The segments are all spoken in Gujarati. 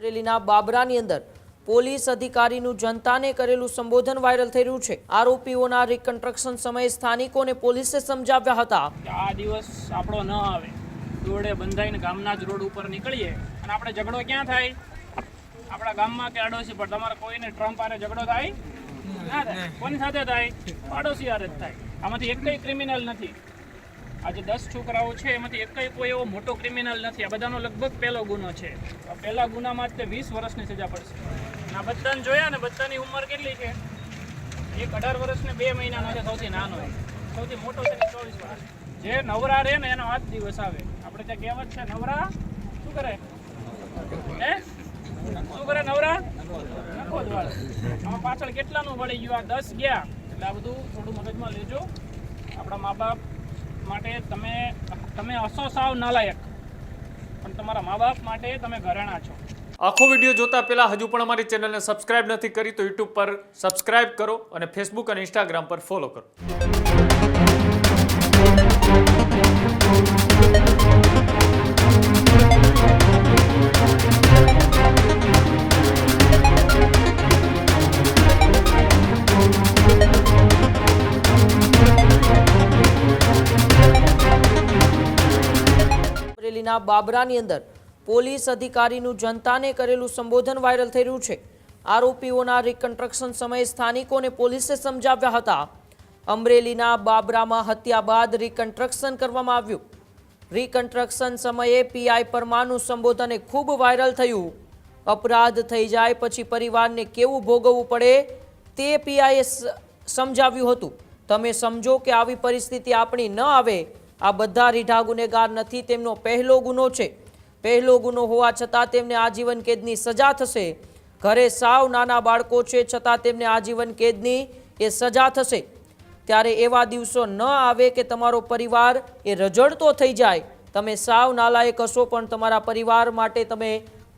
અમરેલીના બાબરાની અંદર પોલીસ અધિકારીનું જનતાને કરેલું સંબોધન વાયરલ થઈ રહ્યું છે। આરોપીઓના રિકન્સ્ટ્રક્શન સમયે સ્થાનિકોને પોલીસે સમજાવ્યા હતા કે આ દિવસ આપણો ન આવે, દોડે બંધાઈને ગામના જ રોડ ઉપર નીકળીએ અને આપણે ઝઘડો ક્યાં થાય? આપણા ગામમાં કે આડોશી પર। તમારે કોઈને ટ્રમ્પ આરે ઝઘડો થાય ના થાય? કોની સાથે થાય? પાડોશી આરે જ થાય। આમાંથી એકય ક્રિમિનલ નથી। આજે 10 છોકરાઓ છે એમાંથી એકય કોઈ એવો મોટો ક્રિમિનલ નથી। આ બધાનો લગભગ પહેલો ગુનો છે। આ પહેલા ગુનામાં જ તે 20 વર્ષની સજા પડશે। આ બધાને જોયા ને, બધાની ઉંમર કેટલી છે? એક 18 વર્ષ ને 2 મહિનાનો છે, સૌથી નાનો, સૌથી મોટો છે 24 વર્ષ। જે નવરા રહે ને એનો 8 દિવસ આવે। આપણે ત્યાં કહેવત છે, નવરા શું કરે? હે શું કરે નવરા? નખો જ વાળે। આમાં પાછળ કેટલાનું વળી ગયું? આ 10 ગયા। એટલે આ બધું થોડું મગજમાં લેજો। આપણા મા બાપ માટે તમે હસો સાવ નાલાયક, પણ તમારા મા બાપ માટે તમે ઘરેણા છો। આખો વિડીયો જોતા પહેલા હજુ પણ અમારી ચેનલને સબસ્ક્રાઇબ નથી કરી તો યુટ્યુબ પર સબસ્ક્રાઇબ કરો અને ફેસબુક અને ઇન્સ્ટાગ્રામ પર ફોલો કરો। અમરેલીના બાબરાની અંદર પોલીસ અધિકારીનું જનતાને કરેલું સંબોધન વાયરલ થઈ રહ્યું છે। આરોપીઓના રિકન્સ્ટ્રક્શન સમયે સ્થાનિકોને પોલીસે સમજાવ્યા હતા। અમરેલીના બાબરામાં હત્યા બાદ રિકન્સ્ટ્રક્શન કરવામાં આવ્યું। રિકન્સ્ટ્રક્શન સમયે પીઆઈ પરમારનું સંબોધન ખૂબ વાયરલ થયું। અપરાધ થઈ જાય પછી પરિવારને કેવું ભોગવવું પડે તે પીઆઈએ સમજાવ્યું હતું। તમે સમજો કે આવી પરિસ્થિતિ આપણી ન આવે। આ બધા રીઢા ગુનેગાર નથી, તેમનો પહેલો ગુનો છે। પહેલો ગુનો હોવા છતાં તેમને આજીવન કેદની સજા થશે। ઘરે સાવ નાના બાળકો છે છતાં તેમને આજીવન કેદની એ સજા થશે। ત્યારે એવા દિવસો ન આવે કે તમારો પરિવાર એ રજડતો થઈ જાય। તમે સાવ નાલાયક હશો પણ તમારા પરિવાર માટે તમે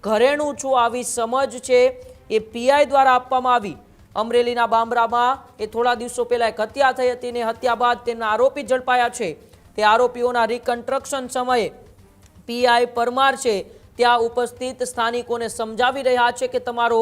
ઘરેણું છો, આવી સમજ છે એ પીઆઈ દ્વારા આપવામાં આવી। અમરેલીના બાબરામાં એ થોડા દિવસો પહેલા એક હત્યા થઈ હતી ને હત્યા બાદ તેમના આરોપી ઝડપાયા છે। તે આરોપીઓના રિકન્સ્ટ્રક્શન સમયે પીઆઈ પરમાર છે ત્યાં ઉપસ્થિત સ્થાનિકોને સમજાવી રહ્યા છે કે તમારો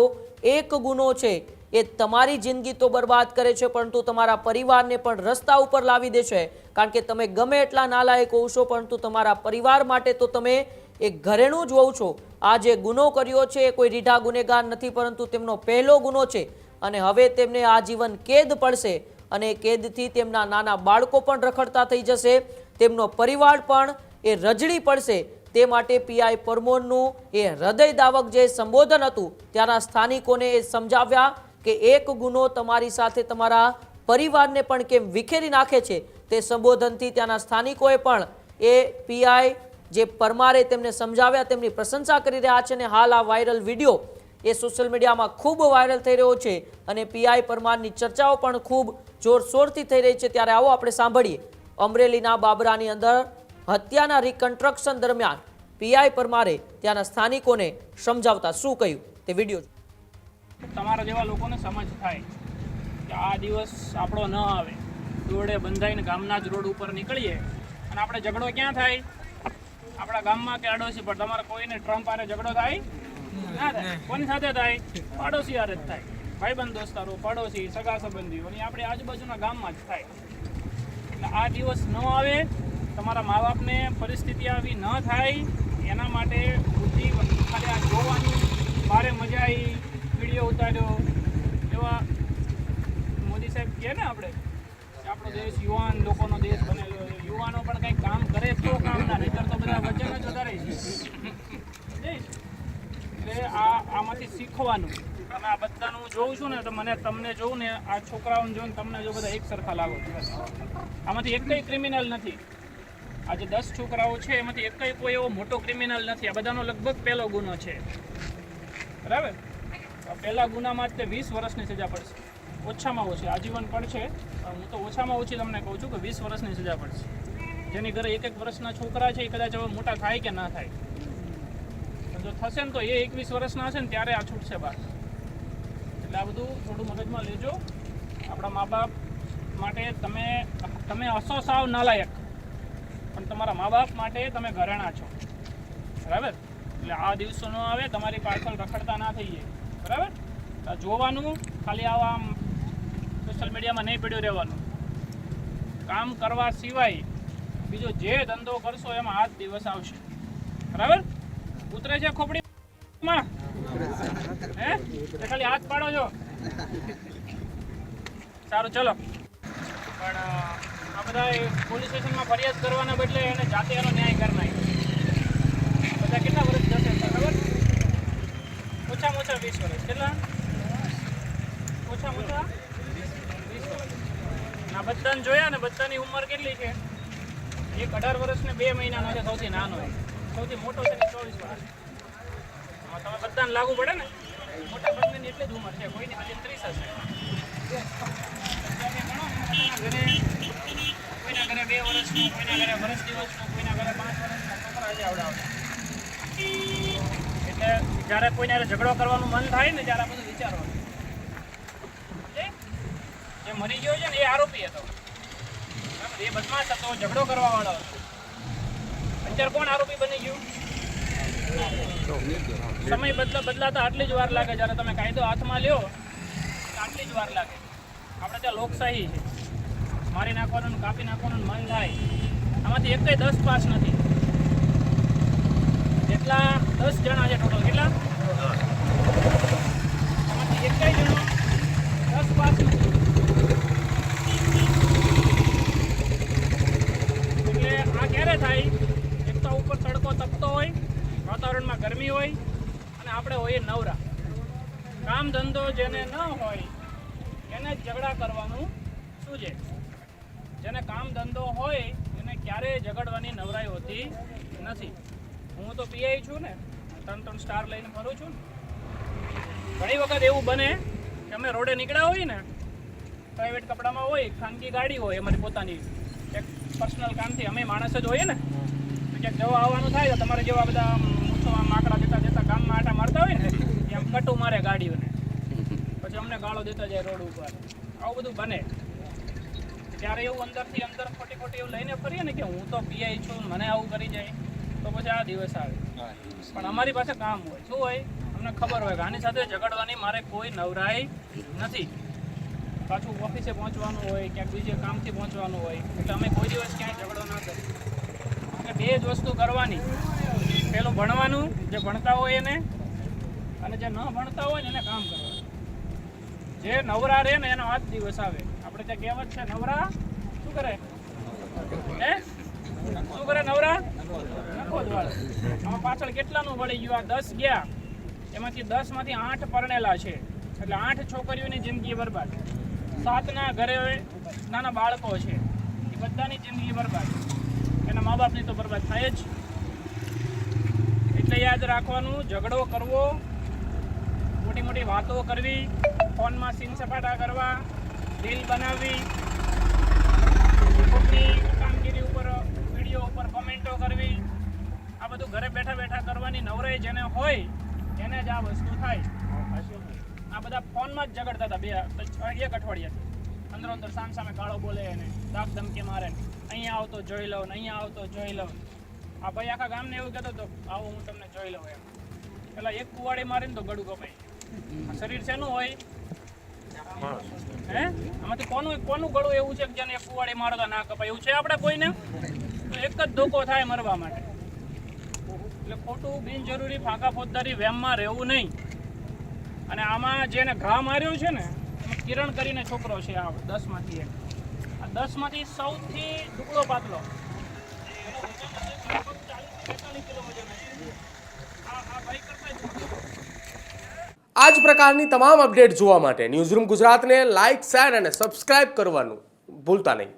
એક ગુનો છે એ તમારી જિંદગી તો બરબાદ કરે છે પરંતુ તમારા પરિવારને પણ રસ્તા ઉપર લાવી દેશે। કારણ કે તમે ગમે એટલા નાલાયક હોવ છો પરંતુ તમારા પરિવાર માટે તો તમે એક ઘરેણું જ હોવ છો। આ જે ગુનો કર્યો છે એ કોઈ રીઢા ગુનેગાર નથી પરંતુ તેમનો પહેલો ગુનો છે અને હવે તેમને આજીવન કેદ પડશે અને કેદથી તેમના નાના બાળકો પણ રખડતા થઈ જશે, તેમનો પરિવાર પણ એ રજડી પડશે। તે માટે પીઆઈ પરમોરનું એ હૃદયદાવક જે સંબોધન હતું ત્યાંના સ્થાનિકોને એ સમજાવ્યા કે એક ગુનો તમારી સાથે તમારા પરિવારને પણ કેમ વિખેરી નાખે છે। તે સંબોધનથી ત્યાંના સ્થાનિકોએ પણ એ પીઆઈ જે પરમારે તેમને સમજાવ્યા તેમની પ્રશંસા કરી રહ્યા છે અને હાલ આ વાયરલ વિડીયો એ સોશિયલ મીડિયામાં ખૂબ વાયરલ થઈ રહ્યો છે અને પીઆઈ પરમારની ચર્ચાઓ પણ ખૂબ જોરશોરથી થઈ રહી છે। ત્યારે આવો આપણે સાંભળીએ અમરેલીના બાબરાની અંદર હત્યાના રિકન્સ્ટ્રક્શન દરમિયાન પીઆઈ પરમારે ત્યાંના સ્થાનિકોને સમજાવતા શું કહ્યું તે વિડીયો। તમારા જેવા લોકોને સમજ થાય કે આ દિવસ આપણો ન આવે, દોડે બંધાઈને ગામના જ રોડ ઉપર નીકળીએ અને આપણે ઝઘડો ક્યાં થાય? આપણા ગામમાં કે આડોશી પર। તમારે કોઈને ટ્રમ્પ આરે ઝઘડો થાય ના થાય? કોની સાથે થાય? પાડોશી આરે જ થાય। ભાઈબંધ દોસ્તારો, પડોશી, સગા સંબંધીઓ અને આપણે આજુબાજુના ગામમાં જ થાય। એટલે આ દિવસ ન આવે, તમારા મા બાપને પરિસ્થિતિ આવી ન થાય એના માટે બુદ્ધિ ખાલી આ જોવાની મારે મજા આવી, વિડીયો ઉતાર્યો એવા મોદી સાહેબ કહે ને આપણે કે આપણો દેશ યુવાન લોકોનો દેશ બનેલો છે। યુવાનો પણ કંઈક કામ કરે તો કામના, નહીંતર તો બધા વચન જ વધારે છે। એટલે આમાંથી શીખવાનું। તમે આ બધાનું જોઉં છું ને તો તમને જોઉં ને, આ છોકરાઓને જોઉં ને તમને જો બધા એક સરખા લાગો। આમાંથી એકય ક્રિમિનલ નથી। આજે 10 છોકરાઓ છે એમાંથી એકય કોઈ એવો મોટો ક્રિમિનલ નથી। આ બધાનો લગભગ પહેલો ગુનો છે, બરાબર? પહેલા ગુનામાં જ તે 20 વર્ષની સજા પડશે, ઓછામાં ઓછી આજીવન પડશે। હું તો ઓછામાં ઓછી તમને કહું છું કે 20 વર્ષની સજા પડશે। જેની ઘરે 1-1 વર્ષના છોકરા છે એ કદાચ હવે મોટા થાય કે ના થાય, જો થશે ને તો એ 21 વર્ષના હશે ને ત્યારે આ છૂટશે બહાર। એટલે આ બધું થોડું મગજમાં લેજો। આપણા મા બાપ માટે તમે હસો સાવ નાલાયક, પણ તમારા મા બાપ માટે તમે ઘરેણા છો, બરાબર? એટલે આ દિવસો ન આવે, તમારી પાછળ રખડતા ના થઈ જાય, બરાબર? આ જોવાનું, ખાલી આવા આમ સોશિયલ મીડિયામાં નહીં પડ્યું રહેવાનું. કામ કરવા સિવાય બીજો જે ધંધો કરશો એમાં આ જ દિવસ આવશે, બરાબર? ઉતરે છે ખોપડીમાં? હે? ખાલી હાથ પાડો છો. સારું, ચલો. પણ આ બધા પોલીસ સ્ટેશનમાં ફરિયાદ કરવાના બદલે એને જાતે એનો ન્યાય કરી નાખ્યો. બધા કેટલા વર્ષ જશે ખબર? ઓછામાં ઓછા 20 વર્ષ. કેટલા? ઓછામાં ઓછા 20 વર્ષ. આ બધાને જોયા ને, બધાની ઉંમર કેટલી છે? એક 18 વર્ષ ને 2 મહિનાનો છે, સૌથી નાનો. સૌથી મોટો છે ને 24 વર્ષ. તમે બધાને લાગુ પડે ને, મોટા ભાગની એટલી જ ઉંમર છે, કોઈની હજી 30 હશે. કોઈના ઘરે 2 વર્ષનું, કોઈના ઘરે વર્ષ દિવસનું, કોઈના ઘરે 5 વર્ષના છોકરા છે આવડાવડા. એટલે જ્યારે કોઈને ઝઘડો કરવાનું મન થાય ને, ત્યારે આ બધું વિચારવાનું. જે મરી ગયો છે ને એ આરોપી હતો, એ બદમાશ હતો, ઝઘડો કરવા વાળો હતો. અત્યારે કોણ આરોપી બની ગયું? સમય બદલાતા આટલી જ વાર લાગે. જ્યારે તમે કાયદો હાથમાં લ્યો આટલી જ વાર લાગે. આપણે ત્યાં લોકશાહી છે, મારી નાખવાનું, કાપી નાખવાનું મન થાય. આમાંથી એકેય 10 પાસ નથી. જેટલા 10 જણા છે ટોટલ, કેટલા? આમાંથી એકેય જણો 10 પાસ નથી. એટલે આ ક્યારે થાય? એક તો ઉપર તડકો તપતો હોય, વાતાવરણમાં ગરમી હોય, અને આપણે હોઈએ નવરા. કામ ધંધો જેને ન હોય એને ઝઘડા કરવાનું શું છે? જેને કામ ધંધો હોય એને ક્યારેય ઝઘડવાની નવરાઈ હોતી નથી. હું તો પીઆઈ છું ને, 3 સ્ટાર લઈને ફરું છું ને. ઘણી વખત એવું બને કે અમે રોડે નીકળ્યા હોય ને, પ્રાઇવેટ કપડામાં હોય, ખાનગી ગાડી હોય અમારી પોતાની, એક પર્સનલ કામથી અમે માણસ જ હોઈએ ને, તો ક્યાંક જવા આવવાનું થાય તો તમારે જેવા બધા માકડા જતા ગામમાં આટા મારતા હોય ને, એમ કટું મારે ગાડીઓને, પછી અમને ગાળો દેતા જાય રોડ ઉપર. આવું બધું બને. ત્યારે એવું અંદરથી અંદર ખોટી એવું લઈને ફરીએ ને કે હું તો પીઆઈ છું, મને આવું કરી જાય, તો પછી આ દિવસ આવે. પણ અમારી પાસે કામ હોય. શું હોય? અમને ખબર હોય કે આની સાથે ઝઘડવાની મારે કોઈ નવરાઈ નથી. પાછું ઓફિસે પહોંચવાનું હોય, ક્યાંક બીજે કામથી પહોંચવાનું હોય, એટલે અમે કોઈ દિવસ ક્યાંય ઝઘડો ના કરીએ. એટલે 2 જ વસ્તુ કરવાની. પેલું ભણવાનું, જે ભણતા હોય એને, અને જે ન ભણતા હોય ને એને કામ કરવાનું. જે નવરા રહે ને એનો આ જ દિવસ આવે. આપણે ત્યાં કહેવત છે, નવરા શું કરે? હે? શું કરે નવરા? નખો જ વાળે. આમાં પાછળ કેટલાનું વળી ગયું? આ 10 ગયા, એમાંથી 10માંથી 8 પરણેલા છે, એટલે 8 છોકરીઓની જિંદગી બરબાદ. 7ના ઘરે નાના બાળકો છે, એ બધાની જિંદગી બરબાદ. એના મા બાપની તો બરબાદ થાય જ. એટલે યાદ રાખવાનું, ઝઘડો કરવો, મોટી વાતો કરવી, ફોનમાં સીન સપાટા કરવા, રીલ બનાવવી, ખોટી કામગીરી ઉપર, વિડીયો ઉપર કોમેન્ટો કરવી, આ બધું ઘરે બેઠા કરવાની નવરાઈ જેને હોય એને જ આ વસ્તુ થાય. આ બધા ફોનમાં જ ઝઘડતા હતા 1 અઠવાડિયાથી. અંદર સામે ગાળો બોલે એને, દાબ ધમકી મારે, અહીંયા આવતો જોઈ લઉં, અહીંયા આવતો જોઈ લઉં. આ ભાઈ આખા ગામને એવું કહેતો હતો, આવો હું તમને જોઈ લઉં એમ. પેલા એક કુવાડી મારીને તો ગળું કપાય. આ શરીર શેનું હોય? હે? આમાંથી કોનું ગળું એવું છે કે જેને એક કુવાડી મારો તો ના કપાય? એવું છે આપણે કોઈને? તો એક જ ધોકો થાય મરવા માટે. એટલે ખોટું બિનજરૂરી ફાંકા ફોજદારી વેમમાં રહેવું નહીં. અને આમાં જેને ઘા માર્યો છે ને, કિરણ કરીને છોકરો છે, આ 10માંથી એક. આ 10માંથી સૌથી ટુકડો પાતળો, આ જ પ્રકારની તમામ અપડેટ જોવા માટે ન્યૂઝરૂમ ગુજરાતને લાઇક, શેર અને સબસ્ક્રાઇબ કરવાનું ભૂલતા નહીં.